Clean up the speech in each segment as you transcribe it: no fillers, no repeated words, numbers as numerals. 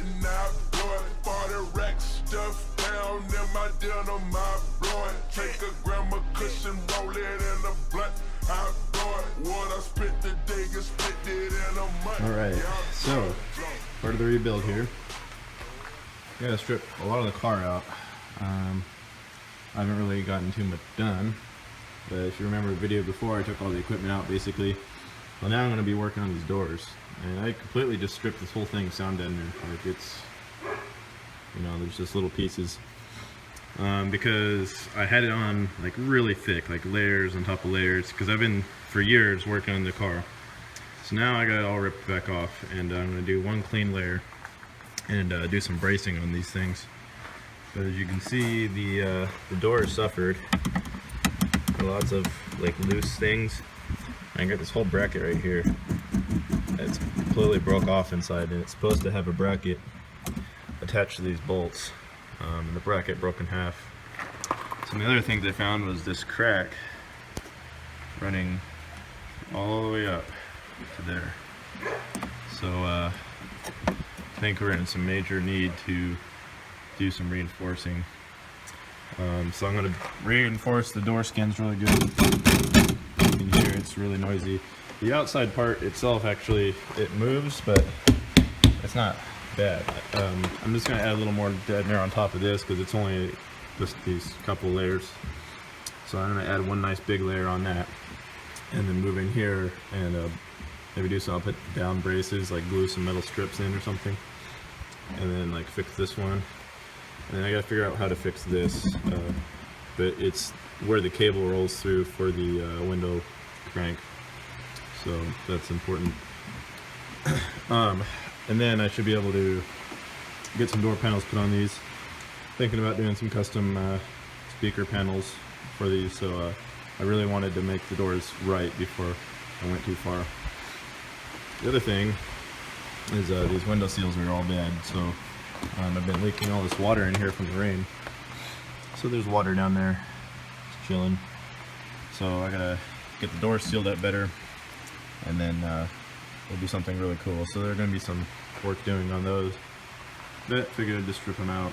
and I blow it. 40 racks stuff down in my denim, I blow it. Take a gram of cushion, roll it in a blunt, I blow it. What I spent the day, you spent it in a month. Alright, so part of the rebuild here. I gotta strip a lot of the car out. I haven't really gotten too much done, but if you remember the video before, I took all the equipment out basically. Well, now I'm going to be working on these doors, and I completely just stripped this whole thing sound deadener. Like it's, you know, there's just little pieces because I had it on like really thick, like layers on top of layers, because I've been for years working on the car. So now I got it all ripped back off, and I'm going to do one clean layer and do some bracing on these things. But as you can see, the door suffered lots of like loose things. I got this whole bracket right here. It's completely broke off inside, and it's supposed to have a bracket attached to these bolts. And the bracket broke in half. Some of the other things I found was this crack running all the way up to there. So I think we're in some major need to do some reinforcing. So I'm going to reinforce the door skins really good. You can hear it's really noisy. The outside part itself, actually, it moves, but it's not bad. I'm just going to add a little more deadener on top of this because it's only just these couple layers. So I'm going to add one nice big layer on that, and then move in here and maybe do some up and down braces, like glue some metal strips in or something, and then like fix this one. And then I gotta figure out how to fix this, but it's where the cable rolls through for the window crank, so that's important. And then I should be able to get some door panels put on these. Thinking about doing some custom speaker panels for these, so I really wanted to make the doors right before I went too far. The other thing is these window seals are all bad, so I've been leaking all this water in here from the rain. So there's water down there, just chilling. So I gotta get the doors sealed up better, and then we'll do something really cool. So there's gonna be some work doing on those. But figured I'd just strip them out.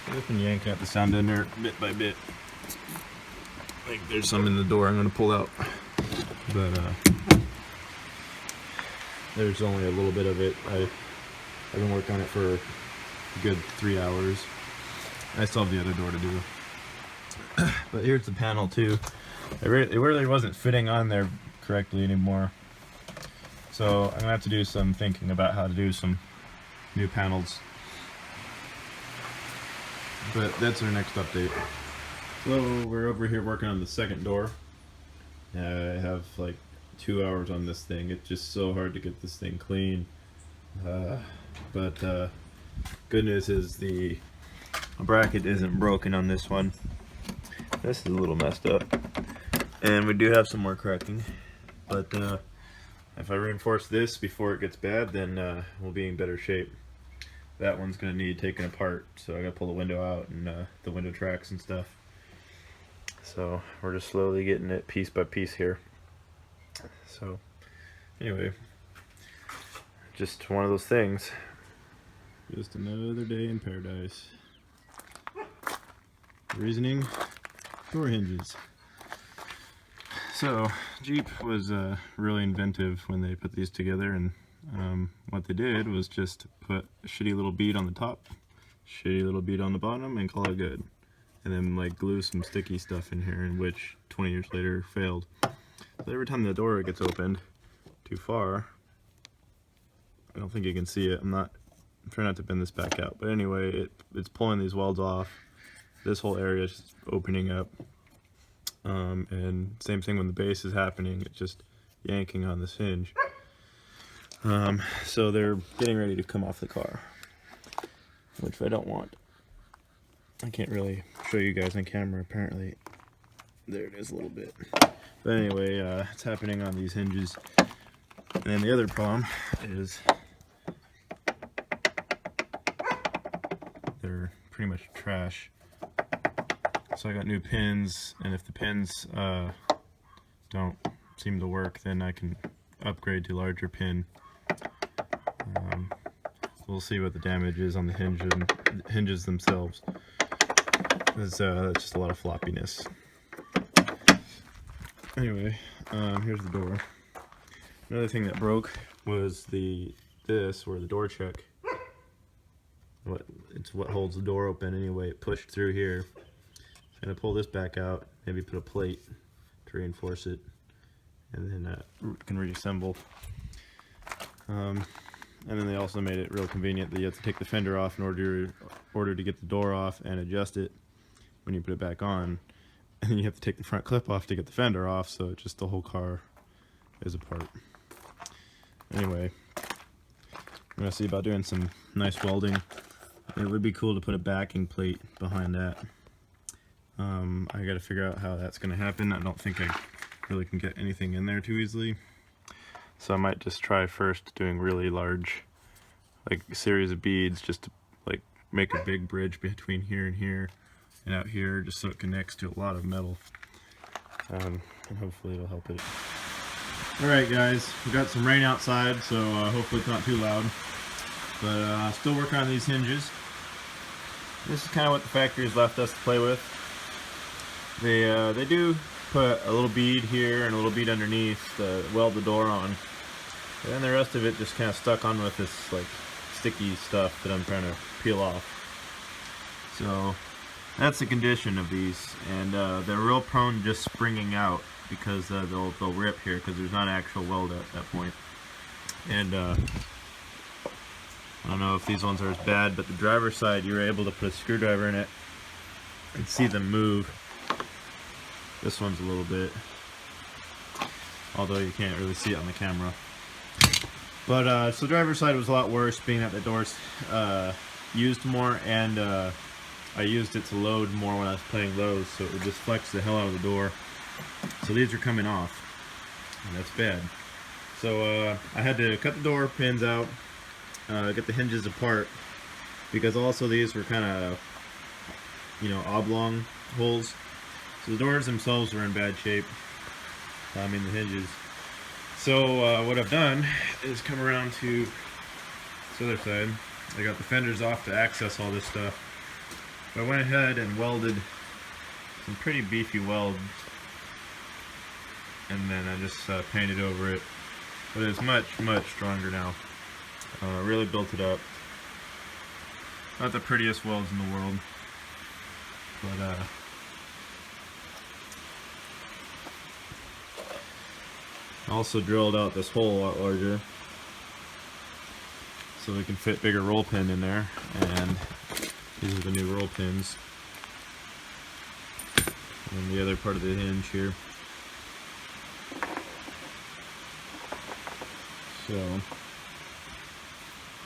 I've been yanking at the sound in there bit by bit. I think there's some in the door I'm gonna pull out, but there's only a little bit of it. I've been working on it for a good 3 hours. I still have the other door to do. But here's the panel too. It really wasn't fitting on there correctly anymore. So I'm gonna have to do some thinking about how to do some new panels. But that's our next update. So we're over here working on the second door. I have like 2 hours on this thing. It's just so hard to get this thing clean. But good news is the bracket isn't broken on this one. This is a little messed up, and we do have some more cracking, but if I reinforce this before it gets bad, then we'll be in better shape. That one's going to need taken apart, so I got to pull the window out and the window tracks and stuff. So we're just slowly getting it piece by piece here. So anyway, just one of those things. Just another day in paradise. Reasoning, door hinges. So Jeep was really inventive when they put these together, and what they did was just put a shitty little bead on the top, shitty little bead on the bottom, and call it good. And then like glue some sticky stuff in here, and which 20 years later failed. So every time the door gets opened too far, I don't think you can see it. I'm trying not to bend this back out, but anyway, it's pulling these welds off. This whole area is opening up, and same thing when the base is happening. It's just yanking on this hinge. So they're getting ready to come off the car, which I don't want. I can't really show you guys on camera. Apparently, there it is a little bit. But anyway, it's happening on these hinges. And then the other problem is they're pretty much trash. So I got new pins, and if the pins don't seem to work, then I can upgrade to larger pin. we'll see what the damage is on the hinges themselves. It's just a lot of floppiness. Anyway, here's the door. Another thing that broke was this where the door check. It's what holds the door open anyway. It pushed through here. I'm gonna pull this back out. Maybe put a plate to reinforce it, and then can reassemble. And then they also made it real convenient that you have to take the fender off in order to get the door off and adjust it when you put it back on. And then you have to take the front clip off to get the fender off, so it's just the whole car is apart. Anyway, I'm gonna see about doing some nice welding. It would be cool to put a backing plate behind that. I gotta figure out how that's gonna happen. I don't think I really can get anything in there too easily. So I might just try first doing really large, like a series of beads, just to like make a big bridge between here and out here, just so it connects to a lot of metal. And hopefully it'll help it. Alright guys, we got some rain outside, so hopefully it's not too loud. But still working on these hinges. This is kind of what the factory's left us to play with. They do put a little bead here and a little bead underneath to weld the door on. And then the rest of it just kind of stuck on with this like sticky stuff that I'm trying to peel off. So that's the condition of these, and they're real prone to just springing out because they'll rip here because there's not actual weld at that point. And I don't know if these ones are as bad, but the driver's side, you're able to put a screwdriver in it and see them move. This one's a little bit, although you can't really see it on the camera. But so the driver's side was a lot worse, being that the door's used more, and I used it to load more when I was playing those, so it would just flex the hell out of the door. So these are coming off, and that's bad. So I had to cut the door pins out, get the hinges apart, because also these were kind of, you know, oblong holes. So the doors themselves were in bad shape. I mean the hinges. So what I've done is come around to this other side. I got the fenders off to access all this stuff. I went ahead and welded some pretty beefy welds, and then I just painted over it. But it's much stronger now. Really built it up. Not the prettiest welds in the world, but also drilled out this hole a lot larger so we can fit bigger roll pin in there, and these are the new roll pins, and the other part of the hinge here. So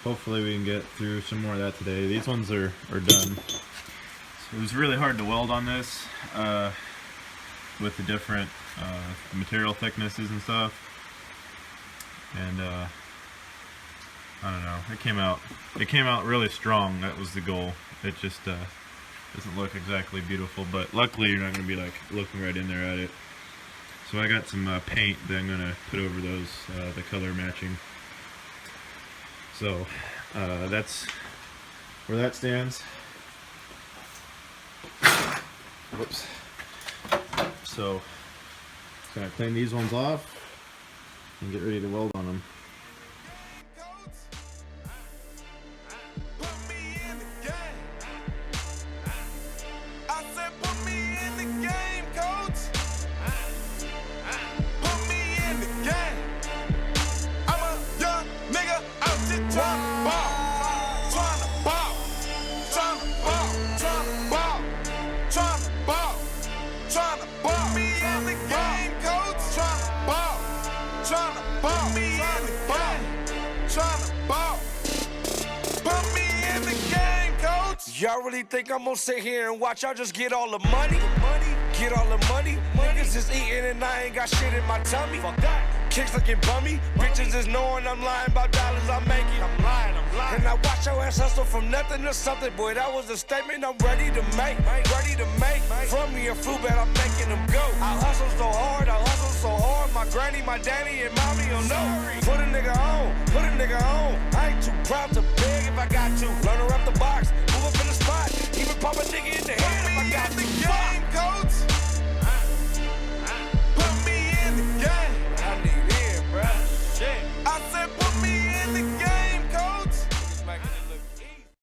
hopefully we can get through some more of that today. These ones are done. So it was really hard to weld on this with the different material thicknesses and stuff, and I don't know, it came out really strong. That was the goal. It just doesn't look exactly beautiful, but luckily you're not going to be like looking right in there at it. So I got some paint that I'm going to put over those, the color matching. So that's where that stands. Whoops. So gonna clean these ones off and get ready to weld on them. Y'all really think I'm gonna sit here and watch y'all just get all the money? Get all the money? Niggas is eating and I ain't got shit in my tummy. Fuck that. Kicks looking bummy. Bitches is knowing I'm lying about dollars I'm making. I'm lying. And I watch your ass hustle from nothing to something. Boy, that was a statement I'm ready to make. Ready to make. From me a fruit bat, I'm making them go. I hustle so hard. My granny, my daddy, and mommy don't know. Put a nigga on. I ain't too proud to beg. pop a nigga